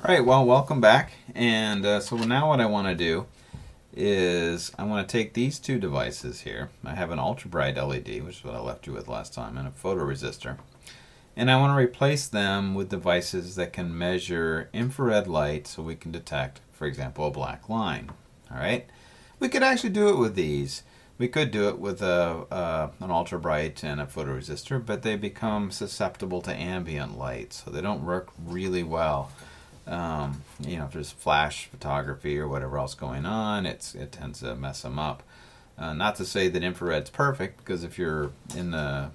Alright, well, welcome back. And so now what I want to do is I want to take these two devices here. I have an ultra bright LED, which is what I left you with last time, and a photoresistor. And I want to replace them with devices that can measure infrared light so we can detect, for example, a black line. Alright? We could actually do it with these. We could do it with an ultra bright and a photoresistor, but they become susceptible to ambient light, so they don't work really well. If there's flash photography or whatever else going on, it tends to mess them up. Not to say that infrared's perfect, because if you're in a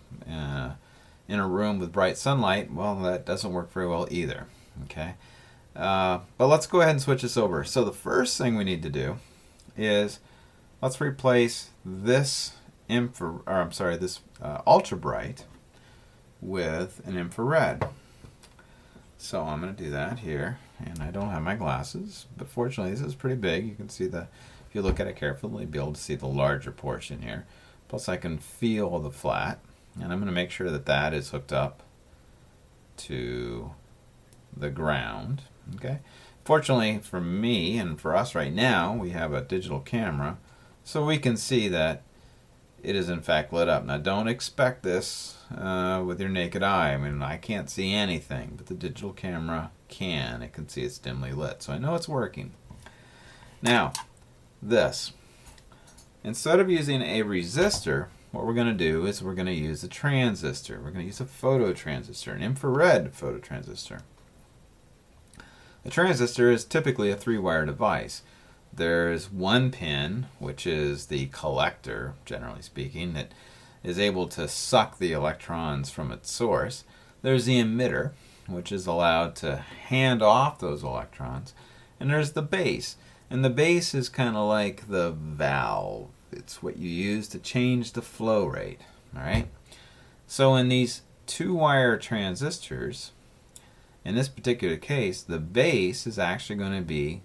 room with bright sunlight, well, that doesn't work very well either. Okay, but let's go ahead and switch this over. So the first thing we need to do is let's replace this ultra bright with an infrared. So I'm going to do that here, and I don't have my glasses, but fortunately this is pretty big. You can see if you look at it carefully, you'll be able to see the larger portion here. Plus I can feel the flat, and I'm going to make sure that that is hooked up to the ground. Okay. Fortunately for me and for us right now, we have a digital camera, so we can see that it is in fact lit up. Now don't expect this with your naked eye. I mean, I can't see anything, but the digital camera can. It can see it's dimly lit, so I know it's working. Now, instead of using a resistor, what we're going to do is we're going to use a transistor. We're going to use a phototransistor, an infrared phototransistor. A transistor is typically a 3-wire device. There's one pin, which is the collector, generally speaking, that is able to suck the electrons from its source. There's the emitter, which is allowed to hand off those electrons. And there's the base. And the base is kind of like the valve. It's what you use to change the flow rate. Alright? So in these 2-wire transistors, in this particular case, the base is actually going to be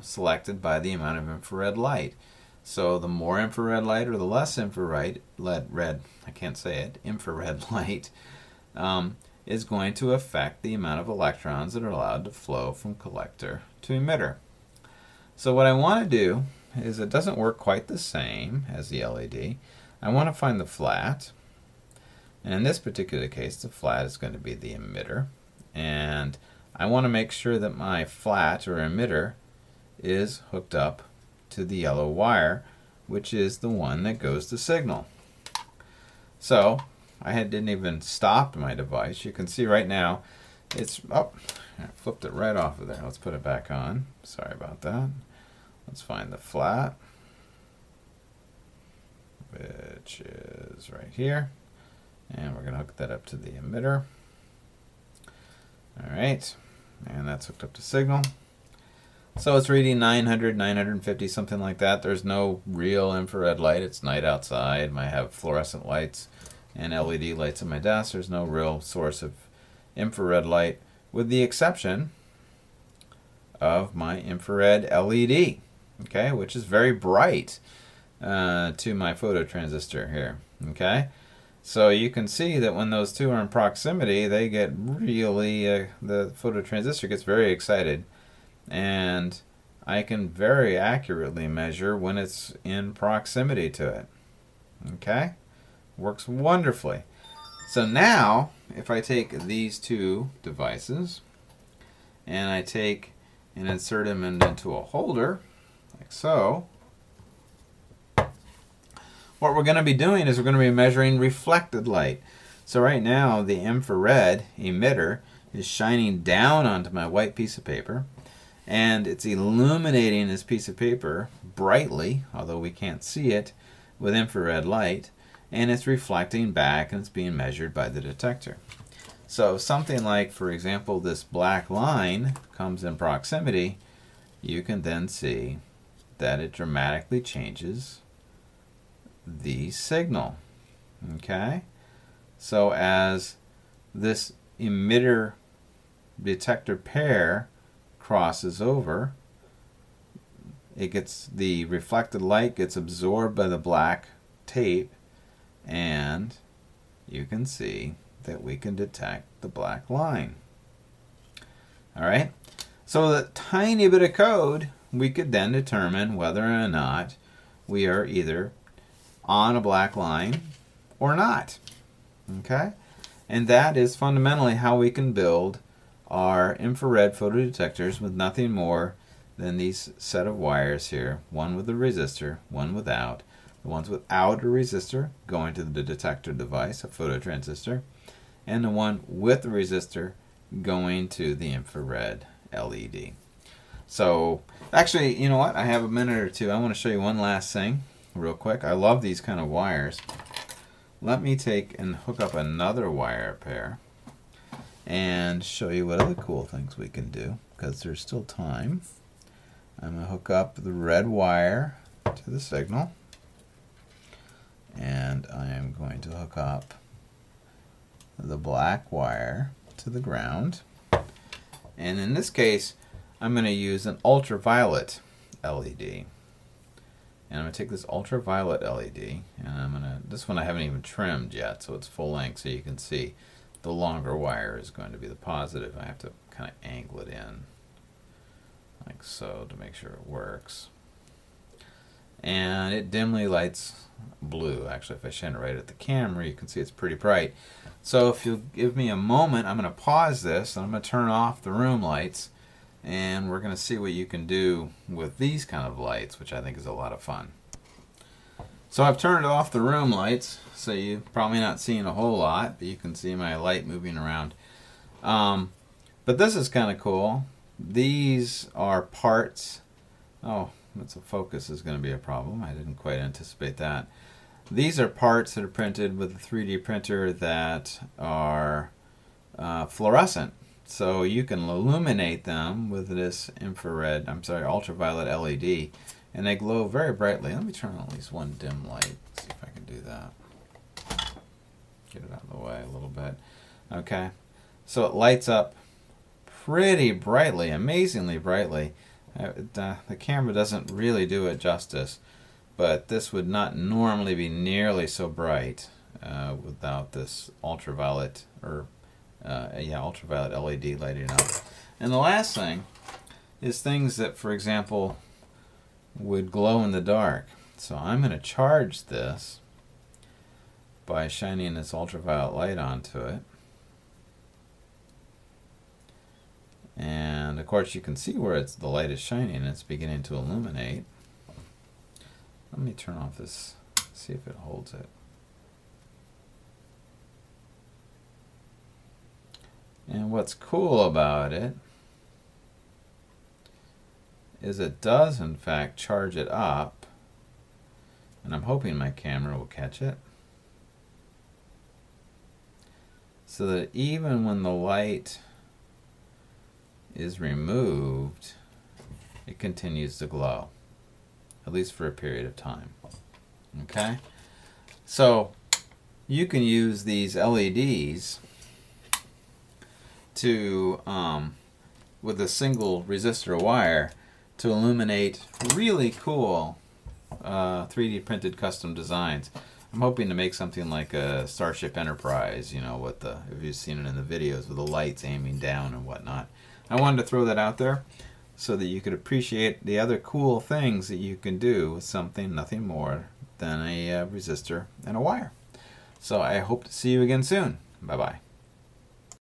selected by the amount of infrared light. So the more infrared light or the less infrared light is going to affect the amount of electrons that are allowed to flow from collector to emitter. So what I want to do is, it doesn't work quite the same as the LED. I want to find the flat, and in this particular case the flat is going to be the emitter, and I want to make sure that my flat or emitter is hooked up to the yellow wire, which is the one that goes to signal. So I didn't even stop my device. You can see right now it's I flipped it right off of there. Let's put it back on. Sorry about that. Let's find the flat, which is right here, and we're going to hook that up to the emitter. Alright, and that's hooked up to signal. So it's reading 900, 950, something like that. There's no real infrared light. It's night outside. I have fluorescent lights and LED lights on my desk. There's no real source of infrared light, with the exception of my infrared LED, okay, which is very bright to my phototransistor here. Okay, so you can see that when those two are in proximity, they get really, the phototransistor gets very excited. And I can very accurately measure when it's in proximity to it. Okay? Works wonderfully. So now, if I take these two devices and I take and insert them into a holder, like so, what we're going to be doing is we're going to be measuring reflected light. So right now, the infrared emitter is shining down onto my white piece of paper, and it's illuminating this piece of paper brightly, although we can't see it, with infrared light, and it's reflecting back, and it's being measured by the detector. So something like, for example, this black line comes in proximity, you can then see that it dramatically changes the signal. Okay? So as this emitter detector pair crosses over, the reflected light gets absorbed by the black tape, and you can see that we can detect the black line. Alright, So that tiny bit of code, we could then determine whether or not we are either on a black line or not. Okay? And that is fundamentally how we can build our infrared photodetectors with nothing more than these set of wires here, one with a resistor, one without. The ones without a resistor going to the detector device, a phototransistor, and the one with the resistor going to the infrared LED. So actually, you know what? I have a minute or two. I want to show you one last thing real quick. I love these kind of wires. Let me take and hook up another wire pair and show you what other cool things we can do, because there's still time. I'm going to hook up the red wire to the signal, and I am going to hook up the black wire to the ground. And in this case, I'm going to use an ultraviolet LED. And I'm going to take this ultraviolet LED, and I'm going to, this one I haven't even trimmed yet, so it's full length, so you can see the longer wire is going to be the positive. I have to kind of angle it in like so to make sure it works. And it dimly lights blue. Actually, if I shine it right at the camera, you can see it's pretty bright. So if you'll give me a moment, I'm going to pause this, and I'm going to turn off the room lights, and we're going to see what you can do with these kind of lights, which I think is a lot of fun. So I've turned off the room lights, so you're probably not seeing a whole lot, but you can see my light moving around. But this is kind of cool. These are parts. Oh, that's a focus is going to be a problem. I didn't quite anticipate that. These are parts that are printed with a 3D printer that are fluorescent. So you can illuminate them with this ultraviolet LED, and they glow very brightly. Let me turn on at least one dim light, see if I can do that. Get it out of the way a little bit. Okay, so it lights up pretty brightly, amazingly brightly. The camera doesn't really do it justice, but this would not normally be nearly so bright without this ultraviolet ultraviolet LED lighting up. And the last thing is things that, for example, would glow in the dark. So I'm going to charge this by shining this ultraviolet light onto it. And of course you can see where the light is shining and it's beginning to illuminate. Let me turn off this, see if it holds it. And what's cool about it is it does in fact charge it up, and I'm hoping my camera will catch it, so that even when the light is removed, it continues to glow, at least for a period of time. Okay? So you can use these LEDs to, with a single resistor wire, to illuminate really cool 3D printed custom designs. I'm hoping to make something like a Starship Enterprise, you know, with the, if you've seen it in the videos, with the lights aiming down and whatnot. I wanted to throw that out there so that you could appreciate the other cool things that you can do with something nothing more than a resistor and a wire. So I hope to see you again soon. Bye-bye.